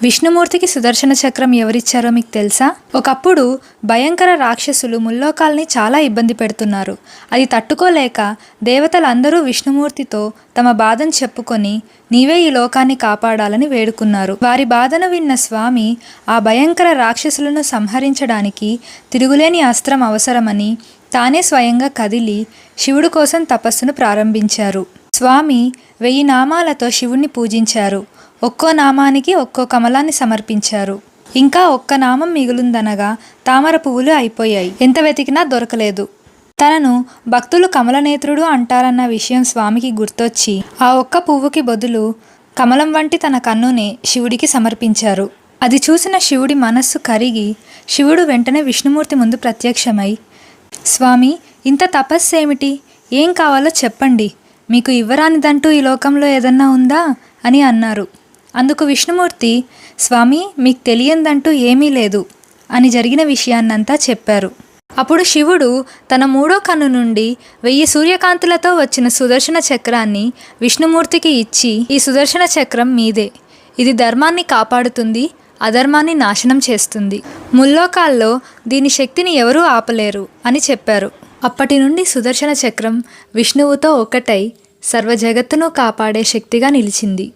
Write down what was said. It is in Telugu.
విష్ణుమూర్తికి సుదర్శన చక్రం ఎవరిచ్చారో మీకు తెలుసా? ఒకప్పుడు భయంకర రాక్షసులు ముల్లోకాల్ని చాలా ఇబ్బంది పెడుతున్నారు. అది తట్టుకోలేక దేవతలందరూ విష్ణుమూర్తితో తమ బాధను చెప్పుకొని నీవే ఈ లోకాన్ని కాపాడాలని వేడుకున్నారు. వారి బాధను విన్న స్వామి ఆ భయంకర రాక్షసులను సంహరించడానికి తిరుగులేని అస్త్రం అవసరమని తానే స్వయంగా కదిలి శివుడు కోసం తపస్సును ప్రారంభించారు. స్వామి 1000 నామాలతో శివుణ్ణి పూజించారు. ఒక్కో నామానికి ఒక్కో కమలాన్ని సమర్పించారు. ఇంకా ఒక్క నామం మిగులుందనగా తామర పువ్వులు అయిపోయాయి. ఎంత వెతికినా దొరకలేదు. తనను భక్తులు కమలనేత్రుడు అంటారన్న విషయం స్వామికి గుర్తొచ్చి ఆ ఒక్క పువ్వుకి బదులు కమలం వంటి తన కన్నునే శివుడికి సమర్పించారు. అది చూసిన శివుడి మనస్సు కరిగి శివుడు వెంటనే విష్ణుమూర్తి ముందు ప్రత్యక్షమై, స్వామి, ఇంత తపస్సేమిటి? ఏం కావాలో చెప్పండి. మీకు ఇవ్వరానిదంటూ ఈ లోకంలో ఏదన్నా ఉందా అని అన్నారు. అందుకు విష్ణుమూర్తి, స్వామి, మీకు తెలియందంటూ ఏమీ లేదు అని జరిగిన విషయాన్నంతా చెప్పారు. అప్పుడు శివుడు తన 3వ కన్ను నుండి 1000 సూర్యకాంతులతో వచ్చిన సుదర్శన చక్రాన్ని విష్ణుమూర్తికి ఇచ్చి, ఈ సుదర్శన చక్రం మీదే. ఇది ధర్మాన్ని కాపాడుతుంది, అధర్మాన్ని నాశనం చేస్తుంది. ముల్లోకాల్లో దీని శక్తిని ఎవరూ ఆపలేరు అని చెప్పారు. అప్పటి నుండి సుదర్శన చక్రం విష్ణువుతో ఒకటై సర్వ జగత్తును కాపాడే శక్తిగా నిలిచింది.